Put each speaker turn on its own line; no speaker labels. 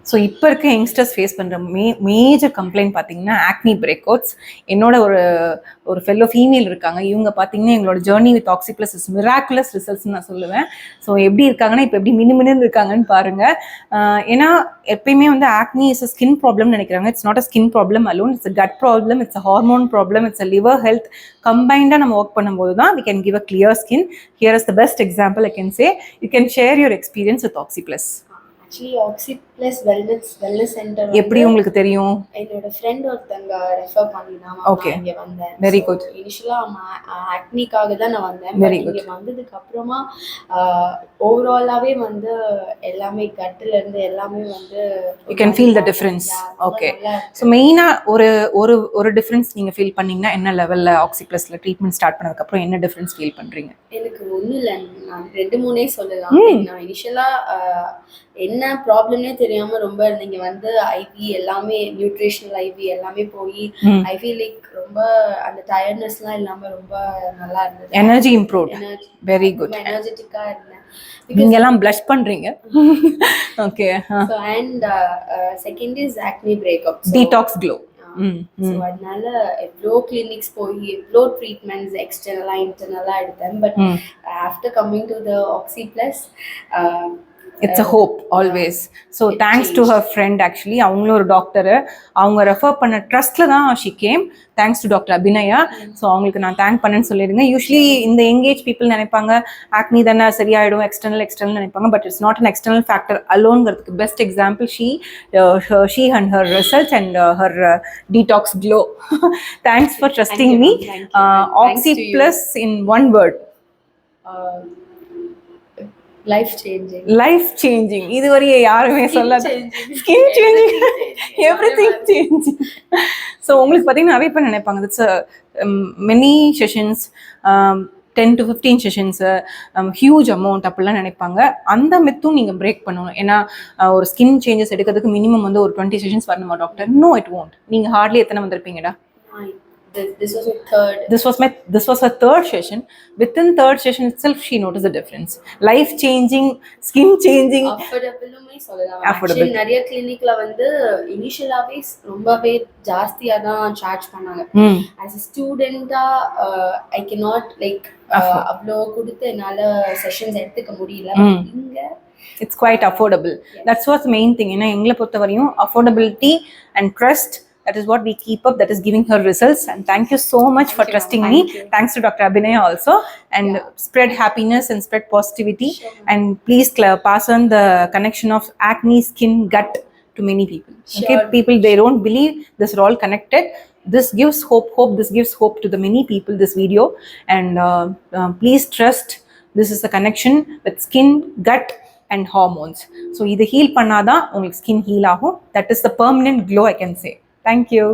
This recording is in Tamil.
ஸோ இப்போ இருக்க யங்ஸ்டர்ஸ் ஃபேஸ் பண்ணுற மேஜர் கம்ப்ளைண்ட் பார்த்தீங்கன்னா ஆக்னி பிரேக் அவுட்ஸ். என்னோட ஒரு ஃபெல்லோ ஃபீமேல் இருக்காங்க. இவங்க பார்த்தீங்கன்னா எங்களோட ஜேர்னி வித் ஆக்சிப்ளஸ் இஸ் மிராக்குலஸ் ரிசல்ட்ஸ்னு நான் சொல்லுவேன். ஸோ எப்படி இருக்காங்கன்னா இப்போ எப்படி மினுமினு இருக்காங்கன்னு பாருங்கள். ஏன்னா எப்பயுமே வந்து ஆக்னி இஸ் அ ஸ்கின் ப்ராப்ளம்னு நினைக்கிறாங்க. It's not a skin problem alone, it's a gut problem, it's a hormone problem, it's a liver health. கம்பைண்டாக நம்ம ஒர்க் பண்ணும்போது தான் we can give a clear skin. Here is the best example I can say. You can share your experience with Oxyplus.
Actually Oxyplus wellness centre
எப்படி உங்களுக்கு தெரியும்?
என்னோட ஃப்ரெண்ட் ஒருத்தங்க ரெஃபர் பண்ணி தான் இங்கே வந்தேன்.
Very good.
இனிஷியலாக ஆக்னிக்காக தான் நான் வந்தேன். இங்கே வந்ததுக்கு அப்புறமா ஓவராலாகவே வந்து எல்லாமே கட்டிலேருந்து எல்லாமே வந்து
you can feel the difference. Okay. So மெயினாக ஒரு டிஃப்ரென்ஸ் நீங்கள் ஃபீல் பண்ணீங்கன்னா என்ன லெவலில் ஆக்சிப்ளஸில் ட்ரீட்மெண்ட் ஸ்டார்ட் பண்ணதுக்கப்புறம் என்ன டிஃப்ரென்ஸ் ஃபீல் பண்ணுறீங்க?
எனக்கு ஒன்றும் இல்லை, நான் 2-3 சொல்லலாம். நான் இனிஷியலாக என்ன ப்ராப்ளம்னே தெரியாம ரொம்ப நீங்க வந்து ஐவி எல்லாமே நியூட்ரிஷனல் ஐவி எல்லாமே போய் ஐ ஃபீல் லைக் ரொம்ப அந்த டயர்ட்னஸ்லாம் இல்லாம ரொம்ப நல்லா இருந்தது.
Energy improved. Very good.
எனர்ஜெட்டிக்கா இருந்தேன்.
நீங்க எல்லாம் ப்ளஷ் பண்றீங்க. Okay.
So and second is acne breakup,
detox glow.
So அதனால எவ்வளோ கிளினிக்ஸ் போய் எவ்வளோ ட்ரீட்மெண்ட்ஸ் எக்ஸ்டர்னலாக இன்டர்னலாக எடுத்தேன். But after coming to the Oxyplus
it's a hope always. So thanks to her friend actually, அவங்களும் ஒரு டாக்டர், அவங்க ரெஃபர் பண்ண ட்ரஸ்ட்ல தான் she came. Thanks to doctor Abhinaya. So அவங்களுக்கு நான் தேங்க் பண்ணேன்னு சொல்லிடுங்க. யூஸ்வலி இந்த எங்கேஜ் பீப்புள் நினைப்பாங்க ஆக்னி தானே சரியாயிடும், எக்ஸ்டர்னல் நினைப்பாங்க. But it's not an external factor அலோன்ங்கிறதுக்கு best example she and her results and her detox glow. Thanks for trusting me. Oxyplus in one word. Life changing. இதுவரையே யாருமே சொல்லாத. Skin changing, everything changing. So உங்களுக்கு பார்த்தீங்கன்னா நிறைய பேர் நினைப்பாங்க it's many sessions, 10 to 15 sessions, huge amount அப்படிலாம் நினைப்பாங்க. அந்த மித்தும் நீங்கள் பிரேக் பண்ணணும். ஏன்னா ஒரு ஸ்கின் சேஞ்சஸ் எடுக்கிறதுக்கு மினிமம் வந்து ஒரு 20 செஷன்ஸ் வரணுமா டாக்டர்? No, it won't. நீங்கள் ஹார்ட்லி எத்தனை வந்திருப்பீங்கடா? This was her third session. Within third session itself, she noticed the difference. Life changing, skin changing.
Affordable. நிறைய கிளினிக்ல வந்து இனிஷியலாவே ரொம்பவே ஜாஸ்தியா தான் சார்ஜ் பண்ணாங்க. as a student I cannot like அவ்ளோ கொடுத்து என்னால செஷன்ஸ் எடுத்துக்க முடியல. இங்க
it's quite affordable. That's what's the main thing. ஏன்னா எங்களை பொறுத்தவரையும் affordability and trust, that is what we keep up, that is giving her results. And thank you so much for trusting me. Thanks to Dr. Abhinaya also. And spread happiness and spread positivity. And please pass on the connection of acne, skin, gut to many people. Okay, people, they don't believe this are all connected. This gives hope. This gives hope to the many people, this video. And please trust, this is the connection with skin, gut and hormones. So idu heal pannada ungalku skin heal agum. That is the permanent glow, I can say. Thank you.